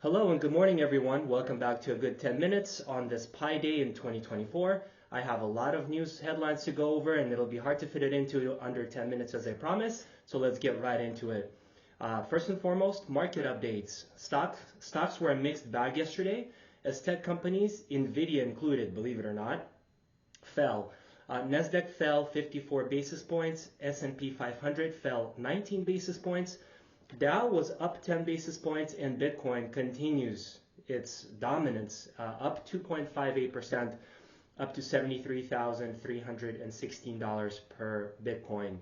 Hello and good morning, everyone. Welcome back to a good 10 minutes on this Pi Day in 2024. I have a lot of news headlines to go over, and it'll be hard to fit it into under 10 minutes as I promised. So let's get right into it. First and foremost, market updates. Stocks were a mixed bag yesterday as tech companies, Nvidia included, believe it or not, fell. Nasdaq fell 54 basis points. S&P 500 fell 19 basis points. Dow was up 10 basis points, and Bitcoin continues its dominance, up 2.58%, up to $73,316 per Bitcoin.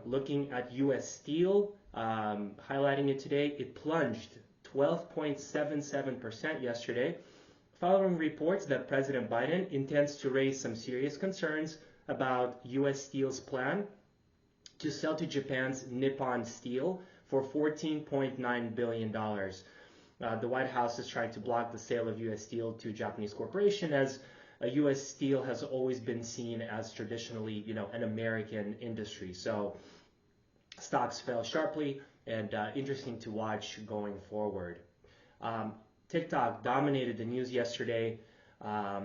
Looking at U.S. Steel, highlighting it today, it plunged 12.77% yesterday, following reports that President Biden intends to raise some serious concerns about U.S. Steel's plan to sell to Japan's Nippon Steel for $14.9 billion. The White House is trying to block the sale of U.S. Steel to a Japanese corporation, as U.S. Steel has always been seen as traditionally, an American industry. So stocks fell sharply, and interesting to watch going forward. TikTok dominated the news yesterday.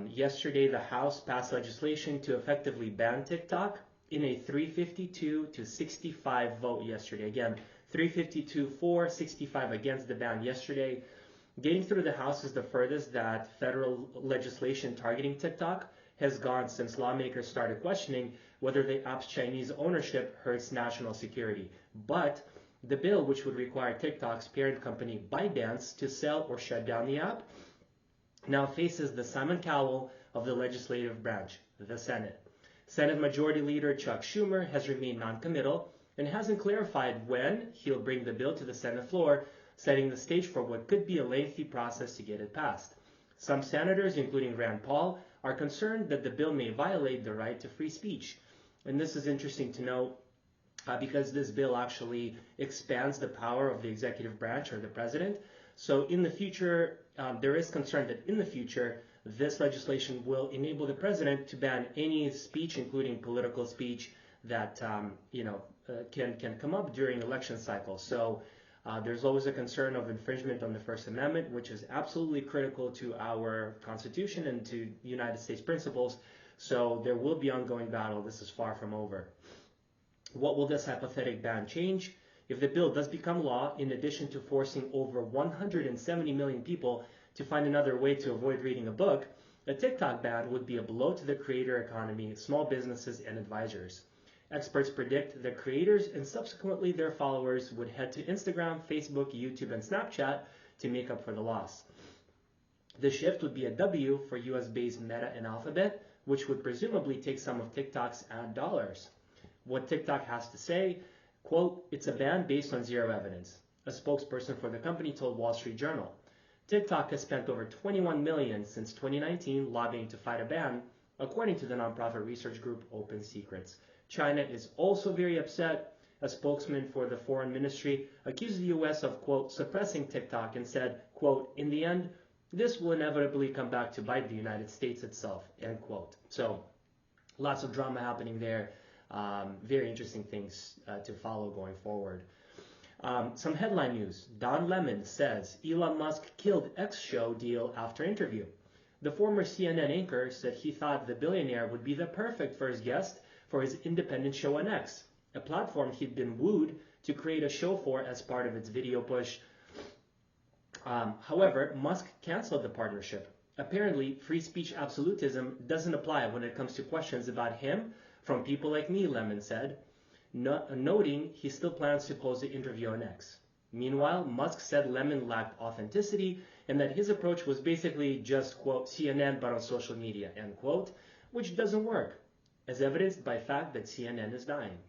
Yesterday, the House passed legislation to effectively ban TikTok in a 352 to 65 vote yesterday. Again, 352 for, 65 against the ban yesterday. Getting through the House is the furthest that federal legislation targeting TikTok has gone since lawmakers started questioning whether the app's Chinese ownership hurts national security. But the bill, which would require TikTok's parent company ByteDance to sell or shut down the app, now faces the Simon Cowell of the legislative branch, the Senate. Senate Majority Leader Chuck Schumer has remained non-committal and hasn't clarified when he'll bring the bill to the Senate floor, setting the stage for what could be a lengthy process to get it passed. Some senators, including Rand Paul, are concerned that the bill may violate the right to free speech. And this is interesting to note because this bill actually expands the power of the executive branch or the president. So in the future, there is concern that in the future, this legislation will enable the president to ban any speech, including political speech, that can come up during election cycles. So there's always a concern of infringement on the First Amendment, which is absolutely critical to our Constitution and to United States principles. So there will be ongoing battle. This is far from over. What will this hypothetical ban change? If the bill does become law, in addition to forcing over 170 million people to find another way to avoid reading a book, a TikTok ban would be a blow to the creator economy, small businesses, and advisors. Experts predict that creators and subsequently their followers would head to Instagram, Facebook, YouTube, and Snapchat to make up for the loss. The shift would be a W for US-based Meta and Alphabet, which would presumably take some of TikTok's ad dollars. What TikTok has to say, quote, "It's a ban based on zero evidence," a spokesperson for the company told Wall Street Journal. TikTok has spent over $21 million since 2019 lobbying to fight a ban, according to the nonprofit research group Open Secrets. China is also very upset. A spokesman for the foreign ministry accused the U.S. of, quote, "suppressing TikTok," and said, quote, "In the end, this will inevitably come back to bite the United States itself," end quote. So lots of drama happening there. Very interesting things to follow going forward. Some headline news. Don Lemon says Elon Musk killed X show deal after interview. The former CNN anchor said he thought the billionaire would be the perfect first guest for his independent show on X, a platform he'd been wooed to create a show for as part of its video push. However, Musk canceled the partnership. Apparently, free speech absolutism doesn't apply when it comes to questions about him from people like me, Lemon said, noting he still plans to post the interview on X. Meanwhile, Musk said Lemon lacked authenticity and that his approach was basically just, quote, CNN but on social media, end quote, which doesn't work, as evidenced by the fact that CNN is dying.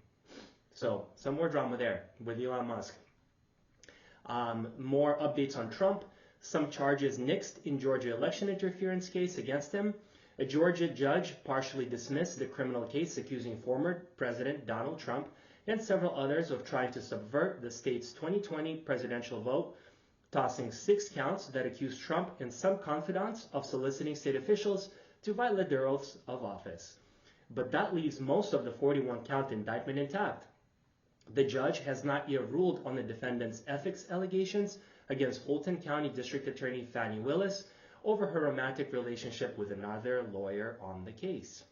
So, some more drama there with Elon Musk. More updates on Trump. Some charges nixed in Georgia election interference case against him. A Georgia judge partially dismissed the criminal case accusing former President Donald Trump and several others of trying to subvert the state's 2020 presidential vote, tossing 6 counts that accuse Trump and some confidants of soliciting state officials to violate their oaths of office. But that leaves most of the 41-count indictment intact. The judge has not yet ruled on the defendant's ethics allegations, against Fulton County District Attorney Fannie Willis over her romantic relationship with another lawyer on the case.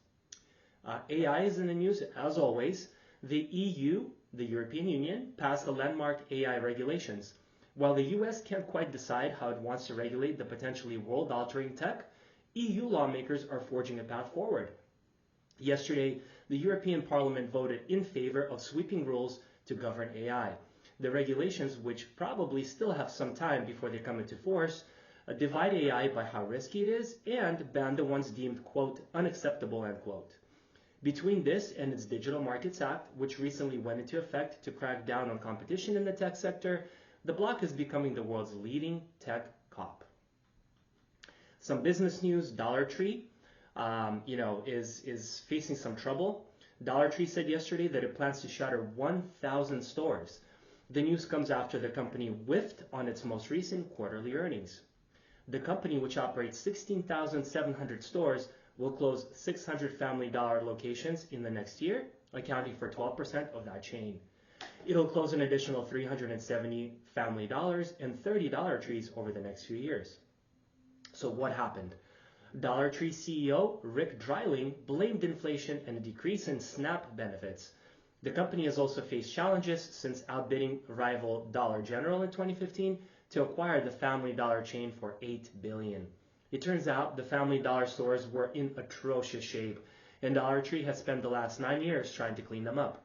AI is in the news, as always. The EU, the European Union, passed the landmark AI regulations. While the US can't quite decide how it wants to regulate the potentially world-altering tech, EU lawmakers are forging a path forward. Yesterday, the European Parliament voted in favor of sweeping rules to govern AI. The regulations, which probably still have some time before they come into force, divide AI by how risky it is and ban the ones deemed, quote, unacceptable, end quote. Between this and its Digital Markets Act, which recently went into effect to crack down on competition in the tech sector, the bloc is becoming the world's leading tech cop. Some business news: Dollar Tree, is facing some trouble. Dollar Tree said yesterday that it plans to shutter 1,000 stores. The news comes after the company whiffed on its most recent quarterly earnings. The company, which operates 16,700 stores, will close 600 Family Dollar locations in the next year, accounting for 12% of that chain. It'll close an additional 370 Family Dollars and 30 Dollar Trees over the next few years. So what happened? Dollar Tree CEO Rick Dreiling blamed inflation and a decrease in SNAP benefits. The company has also faced challenges since outbidding rival Dollar General in 2015 to acquire the Family Dollar chain for $8 billion. It turns out the Family Dollar stores were in atrocious shape, and Dollar Tree has spent the last 9 years trying to clean them up.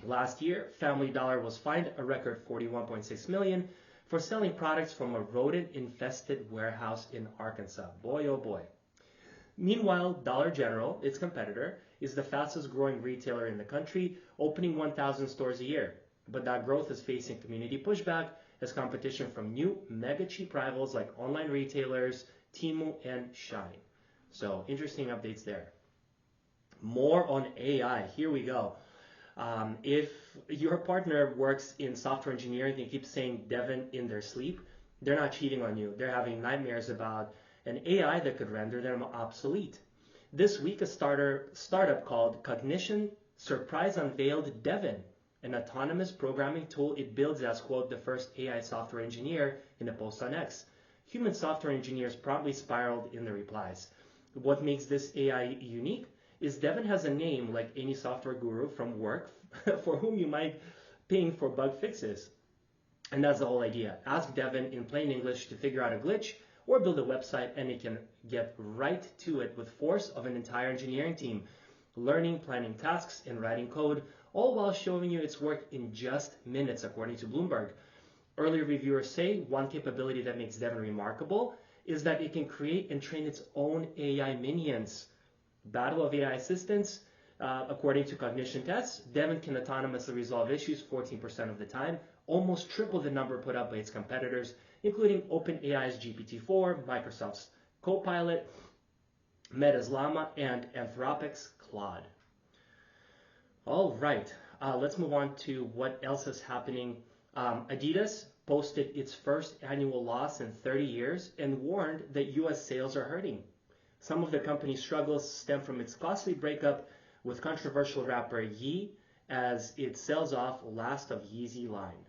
Last year, Family Dollar was fined a record $41.6 million for selling products from a rodent-infested warehouse in Arkansas. Boy, oh boy. Meanwhile, Dollar General, its competitor, is the fastest growing retailer in the country, opening 1,000 stores a year. But that growth is facing community pushback as competition from new mega cheap rivals like online retailers, Temu, and Shine. So interesting updates there. More on AI. Here we go. If your partner works in software engineering and keeps saying Devin in their sleep, they're not cheating on you. They're having nightmares about an AI that could render them obsolete. This week, a startup called Cognition surprise unveiled Devin, an autonomous programming tool it builds as, quote, the first AI software engineer in a post on X. Human software engineers promptly spiraled in the replies. What makes this AI unique is Devin has a name like any software guru from work for whom you might ping for bug fixes. And that's the whole idea. Ask Devin in plain English to figure out a glitch or build a website, and it can get right to it with force of an entire engineering team, learning, planning tasks, and writing code, all while showing you its work in just minutes, according to Bloomberg. Early reviewers say one capability that makes Devin remarkable is that it can create and train its own AI minions. Battle of AI assistants, according to Cognition tests, Devin can autonomously resolve issues 14% of the time, almost triple the number put up by its competitors, including OpenAI's GPT-4, Microsoft's Copilot, Meta's Llama, and Anthropic's Claude. All right, let's move on to what else is happening. Adidas posted its first annual loss in 30 years and warned that U.S. sales are hurting. Some of the company's struggles stem from its costly breakup with controversial rapper Ye as it sells off last of Yeezy line.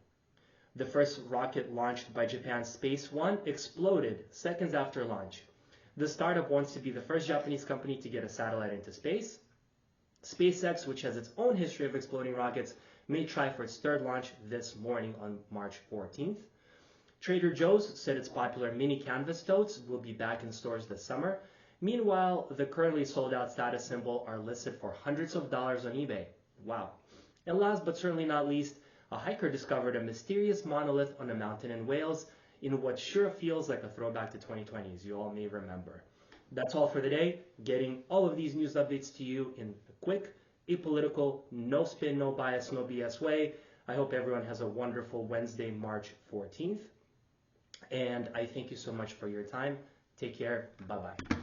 The first rocket launched by Japan's Space One exploded seconds after launch. The startup wants to be the first Japanese company to get a satellite into space. SpaceX, which has its own history of exploding rockets, may try for its third launch this morning on March 14th. Trader Joe's said its popular mini canvas totes will be back in stores this summer. Meanwhile, the currently sold out status symbol are listed for hundreds of dollars on eBay. Wow. And last but certainly not least, a hiker discovered a mysterious monolith on a mountain in Wales in what sure feels like a throwback to 2020, as you all may remember. That's all for the day. Getting all of these news updates to you in a quick, apolitical, no spin, no bias, no BS way. I hope everyone has a wonderful Wednesday, March 14th. And I thank you so much for your time. Take care. Bye-bye.